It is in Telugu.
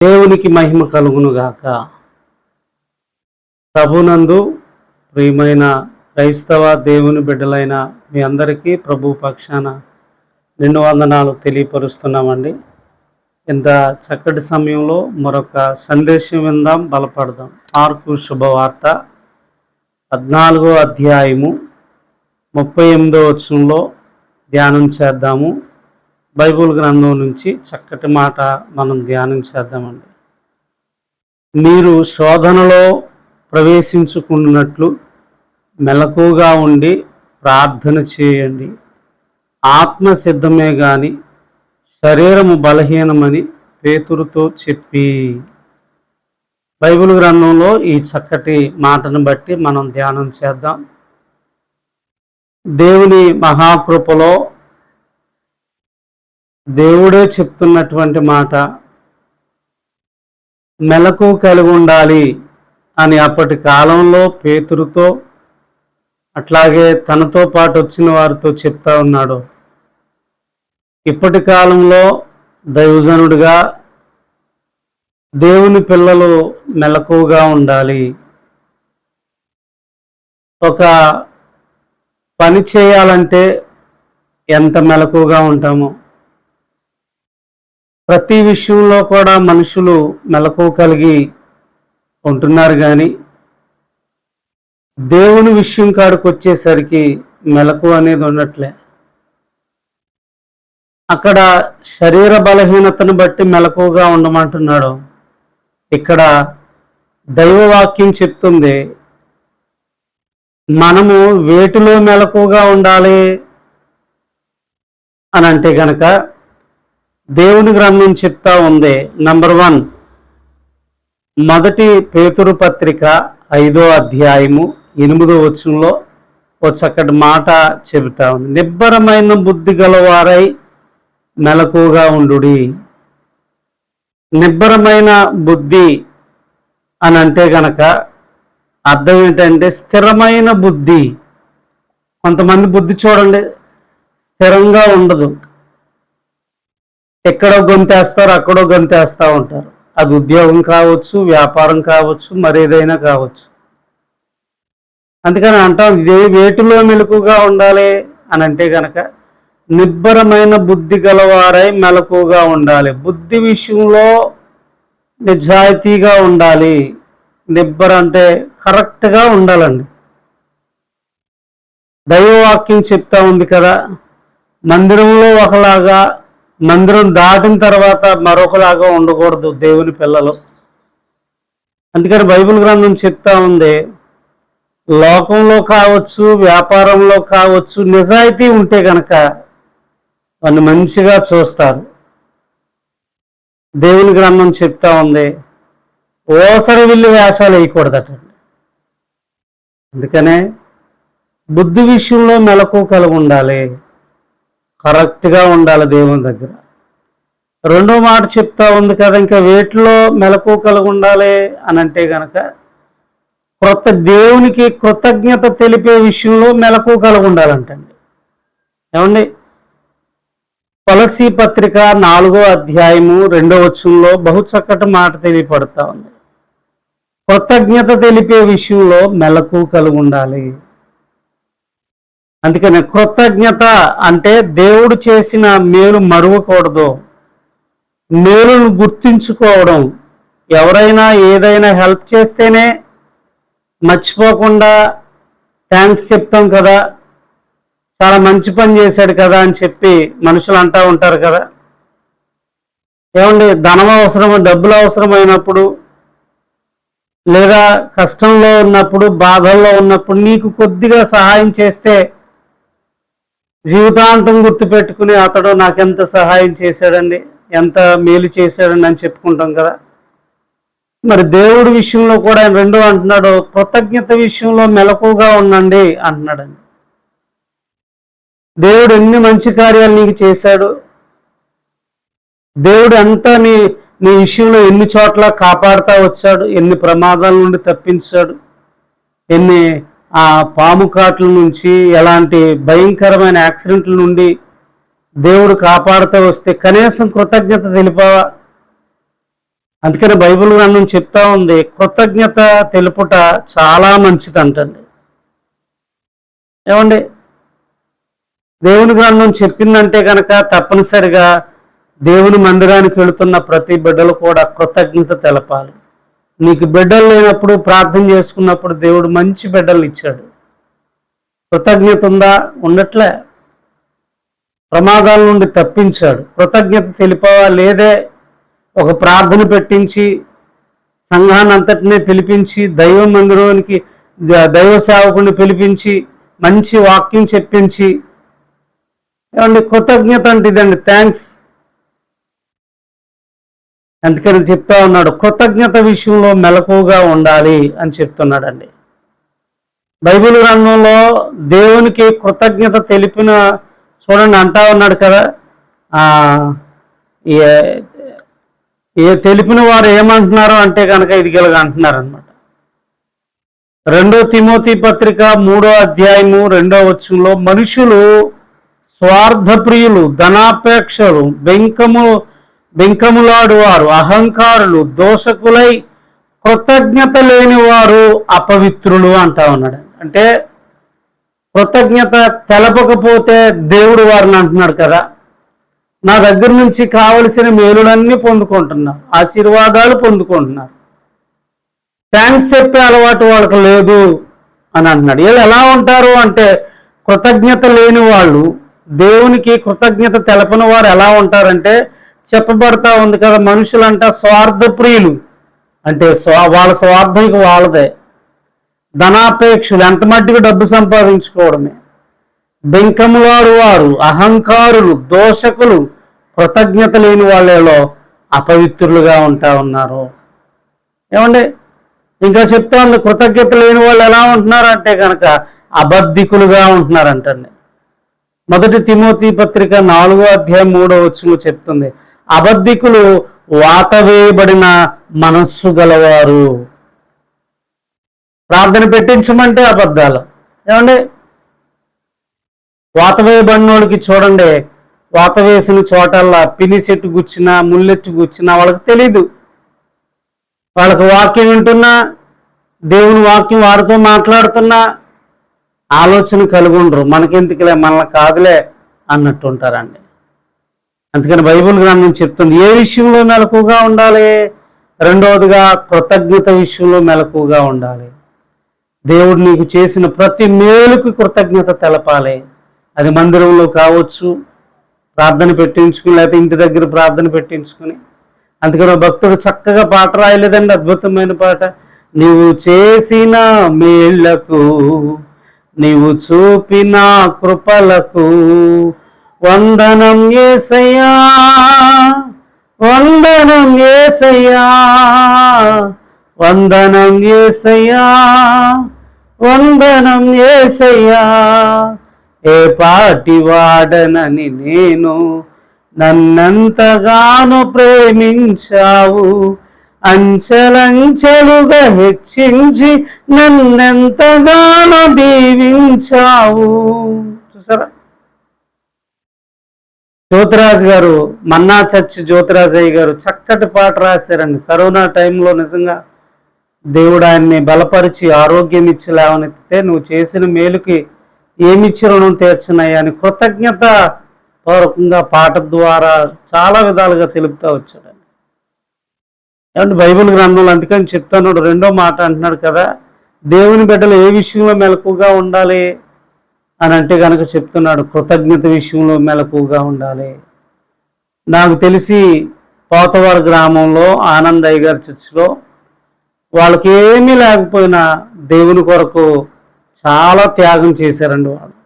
దేవునికి మహిమ కలుగునుగాక. ప్రభునందు ప్రియమైన క్రైస్తవ దేవుని బిడ్డలైన మీ అందరికీ ప్రభు పక్షాన నిన్ను వందనాలు తెలియపరుస్తున్నామండి. ఇంత చక్కటి సమయంలో మరొక సందేశం విందాం, బలపడదాం. మార్కు శుభవార్త 14వ అధ్యాయము 38వ వచనంలో ధ్యానం చేద్దాము. బైబిల్ గ్రంథం నుంచి చక్కటి మాట మనం ధ్యానం చేద్దామండి. మీరు శోధనలో ప్రవేశించుకున్నట్లు మెలకుగా ఉండి ప్రార్థన చేయండి. ఆత్మ సిద్ధమే గాని శరీరము బలహీనమని పేతురుతో చెప్పి. బైబిల్ గ్రంథంలో ఈ చక్కటి మాటను బట్టి మనం ధ్యానం చేద్దాం. దేవుని మహాకృపలో దేవుడే చెప్తున్నటువంటి మాట, మెలకు కలిగి ఉండాలి అని అప్పటి కాలంలో పేతురుతో అట్లాగే తనతో పాటు వచ్చిన వారితో చెప్తా ఉన్నాడు. ఇప్పటి కాలంలో దైవజనుడిగా దేవుని పిల్లలు మెలకుగా ఉండాలి. ఒక పని చేయాలంటే ఎంత మెలకుగా ఉంటామో, ప్రతి విషయంలో కూడా మనుషులు మెలకు కలిగి ఉంటున్నారు, కానీ దేవుని విషయం కాడికి వచ్చేసరికి మెలకు అనేది ఉండట్లే. అక్కడ శరీర బలహీనతను బట్టి మెలకుగా ఉండమంటున్నాడు. ఇక్కడ దైవవాక్యం చెప్తుంది మనము వేటిలో మెలకుగా ఉండాలి అని అంటే గనక దేవుని గ్రంథం చెప్తా ఉంది. నంబర్ 1, మొదటి పేతురు పత్రిక 5వ అధ్యాయము 8వ వచనంలో ఓ చక్కటి మాట చెబుతా ఉంది. నిబ్బరమైన బుద్ధి గలవారై మెలకుగా ఉండుడి. నిబ్బరమైన బుద్ధి అని అంటే గనక అర్థం ఏంటంటే స్థిరమైన బుద్ధి. కొంతమంది బుద్ధి చూడండి, స్థిరంగా ఉండదు. ఎక్కడో గొంతేస్తారు, అక్కడో గొంతేస్తూ ఉంటారు. అది ఉద్యోగం కావచ్చు, వ్యాపారం కావచ్చు, మరేదైనా కావచ్చు. అందుకని అంటాం వేటిలో మెలకుగా ఉండాలి అని అంటే కనుక నిబ్బరమైన బుద్ధి గలవారై మెలకుగా ఉండాలి. బుద్ధి విషయంలో నిజాయితీగా ఉండాలి. నిబ్బర అంటే కరెక్ట్గా ఉండాలండి. దైవవాక్యం చెప్తా ఉంది కదా, మందిరంలో ఒకలాగా, మందిరం దాటిన తర్వాత మరొకలాగా ఉండకూడదు దేవుని పిల్లలు. అందుకని బైబిల్ గ్రంథం చెప్తా ఉంది, లోకంలో కావచ్చు, వ్యాపారంలో కావచ్చు, నిజాయితీ ఉంటే కనుక వాళ్ళు మంచిగా చూస్తారు. దేవుని గ్రంథం చెప్తా ఉంది ఓసరి విల్లు వేషాలు వేయకూడదటండి. అందుకనే బుద్ధి విషయంలో మెలకు కలిగి ఉండాలి, కరెక్ట్గా ఉండాలి దేవుని దగ్గర. రెండో మాట చెప్తా ఉంది కదా, ఇంకా వేటిలో మెలకు కలిగి ఉండాలి అని అంటే కనుక దేవునికి కృతజ్ఞత తెలిపే విషయంలో మెలకు కలిగి ఉండాలంటండి. ఏమండి, కొలస్సీ పత్రిక 4వ అధ్యాయము 2వ వచనంలో బహు చక్కటి మాట తెలియపడతా ఉంది. కృతజ్ఞత తెలిపే విషయంలో మెలకు కలిగి ఉండాలి. అందుకని కృతజ్ఞత అంటే దేవుడు చేసిన మేలు మరువకూడదు, మేలును గుర్తించుకోవడం. ఎవరైనా ఏదైనా హెల్ప్ చేస్తేనే మర్చిపోకుండా థ్యాంక్స్ చెప్తాం కదా, చాలా మంచి పని చేశాడు కదా అని చెప్పి మనుషులు అంటూ ఉంటారు కదా. ఏమండి, ధనం అవసరం, డబ్బులు అవసరమైనప్పుడు, లేదా కష్టంలో ఉన్నప్పుడు, బాధల్లో ఉన్నప్పుడు నీకు కొద్దిగా సహాయం చేస్తే జీవితాంతం గుర్తుపెట్టుకుని అతడు నాకెంత సహాయం చేశాడండి, ఎంత మేలు చేశాడండి అని చెప్పుకుంటాం కదా. మరి దేవుడి విషయంలో కూడా ఆయన రెండో అంటున్నాడు, కృతజ్ఞత విషయంలో మెలకుగా ఉండండి అంటున్నాడండి. దేవుడు ఎన్ని మంచి కార్యాలు నీకు చేశాడు, దేవుడు అంతా నీ విషయంలో ఎన్ని చోట్ల కాపాడుతూ వచ్చాడు, ఎన్ని ప్రమాదాల నుండి తప్పించాడు, ఎన్ని పాము కాట్ల నుంచి, ఎలాంటి భయంకరమైన యాక్సిడెంట్ల నుండి దేవుడు కాపాడుతూ వస్తే కనీసం కృతజ్ఞత తెలిపావా? అందుకని బైబిల్ గ్రంథం చెప్తా ఉంది, కృతజ్ఞత తెలుపుట చాలా మంచిది అంటండి. ఏమండి, దేవుని గ్రంథం చెప్పిందంటే కనుక తప్పనిసరిగా దేవుని మందిరానికి వెళుతున్న ప్రతి బిడ్డలు కూడా కృతజ్ఞత తెలపాలి. నీకు బిడ్డలు లేనప్పుడు ప్రార్థన చేసుకున్నప్పుడు దేవుడు మంచి బిడ్డలు ఇచ్చాడు. కృతజ్ఞత ఉందా? ఉండట్లే. ప్రమాదాల నుండి తప్పించాడు. కృతజ్ఞత తెలిపవా? లేదే. ఒక ప్రార్థన పెట్టించి సంఘాన్ని అంతటినీ పిలిపించి దైవ మందిరానికి దైవ సేవకుని పిలిపించి మంచి వాక్యం చెప్పించి, ఏమండి కృతజ్ఞత అంటే ఇదండి, థ్యాంక్స్. అందుకని చెప్తా ఉన్నాడు, కృతజ్ఞత విషయంలో మెలకువగా ఉండాలి అని చెప్తున్నాడండి. బైబిల్ గ్రంథంలో దేవునికి కృతజ్ఞత తెలిపిన చూడండి అంటా ఉన్నాడు కదా, తెలిపిన వారు ఏమంటున్నారు అంటే కనుక ఇదిగలగా అంటున్నారు అనమాట. 2 తిమోతి పత్రిక 3వ అధ్యాయము 2వ వచనంలో, మనుషులు స్వార్థప్రియులు, ధనాపేక్షలు, బెంకములాడువారు, అహంకారులు, దోషకులై కృతజ్ఞత లేని వారు అపవిత్రులు అంటా ఉన్నాడు. అంటే కృతజ్ఞత తెలపకపోతే దేవుడు వారిని అంటున్నాడు కదా, నా దగ్గర నుంచి కావలసిన మేలులన్నీ పొందుకుంటున్నారు, ఆశీర్వాదాలు పొందుకుంటున్నారు, థ్యాంక్స్ చెప్పే అలవాటు వాళ్ళకి లేదు అని అంటున్నాడు. వీళ్ళు ఎలా ఉంటారు అంటే, కృతజ్ఞత లేని వాళ్ళు, దేవునికి కృతజ్ఞత తెలపని వారు ఎలా ఉంటారంటే, చెప్పబడతా ఉంది కదా, మనుషులంట స్వార్థప్రియులు, అంటే వాళ్ళ స్వార్థం వాళ్ళదే. ధనాపేక్షలు, ఎంత మట్టికి డబ్బు సంపాదించుకోవడమే. బెంకములాడు వారు, అహంకారులు, దోషకులు, కృతజ్ఞత లేని వాళ్ళలో అపవిత్రులుగా ఉంటా ఉన్నారు. ఏమండి, ఇంకా చెప్తా ఉంది, కృతజ్ఞత లేని వాళ్ళు ఎలా ఉంటున్నారంటే కనుక అబద్ధికులుగా ఉంటున్నారంటండి. 1 తిమోతి పత్రిక 4వ అధ్యాయం 3వ వచనం చెప్తుంది, అబద్ధికులు వాతవేయబడిన మనస్సు గలవారు. ప్రార్థన పెట్టించమంటే అబద్ధాలు. ఏమండి, వాత వేయబడినోడికి చూడండి, వాత వేసిన చోటల్లా పిని చెట్టు గుచ్చినా ముల్లెట్టు గుచ్చినా వాళ్ళకి తెలీదు. వాళ్ళకి వాక్యం వింటున్నా, దేవుని వాక్యం వారితో మాట్లాడుతున్నా ఆలోచన కలిగి ఉండరు. మనకెందుకులే, మనల్ని కాదులే అన్నట్టు ఉంటారండి. అందుకని బైబిల్ గ్రంథం చెప్తుంది, ఏ విషయంలో మెలకుగా ఉండాలి? రెండవదిగా కృతజ్ఞత విషయంలో మెలకుగా ఉండాలి. దేవుడు నీకు చేసిన ప్రతి మేలుకు కృతజ్ఞత తెలపాలి. అది మందిరంలో కావచ్చు, ప్రార్థన పెట్టించుకుని, లేకపోతే ఇంటి దగ్గర ప్రార్థన పెట్టించుకుని. అందుకని భక్తుడు చక్కగా పాట రాయలేదండి, అద్భుతమైన పాట. నీవు చేసిన మేళ్లకు, నీవు చూపిన కృపలకు వందనం యేసయ్యా, వందనం యేసయ్యా, వందనం యేసయ్యా, వందనం యేసయ్యా. ఏ పాటి వాడనని నేను, నన్నంతగానో ప్రేమించావు, అంచెలంచెలుగా హెచ్చించి నన్నెంతగానో దీవించావు. చూసారా, జ్యోతిరాజు గారు, మన్నా చర్చి జ్యోతిరాజయ్య గారు చక్కటి పాట రాశారండి. కరోనా టైంలో నిజంగా దేవుడు ఆయన్ని బలపరిచి ఆరోగ్యం ఇచ్చి లేవనెత్తితే, నువ్వు చేసిన మేలుకి ఏమిచ్చి రుణం తీర్చున్నాయి అని కృతజ్ఞత పూర్వకంగా పాట ద్వారా చాలా విధాలుగా తెలుపుతూ వచ్చాడు. ఏమంటే బైబిల్ గ్రంథంలో అందుకని చెప్తున్నాడు, 2వ మాట అంటున్నాడు కదా, దేవుని బిడ్డలు ఏ విషయంలో మెలకుగా ఉండాలి అని అంటే కనుక చెప్తున్నాడు, కృతజ్ఞత విషయంలో మెలకుగా ఉండాలి. నాకు తెలిసి పోతవారి గ్రామంలో ఆనందయ్య గారి చర్చిలో వాళ్ళకి ఏమీ లేకపోయినా దేవుని కొరకు చాలా త్యాగం చేశారండి. వాళ్ళు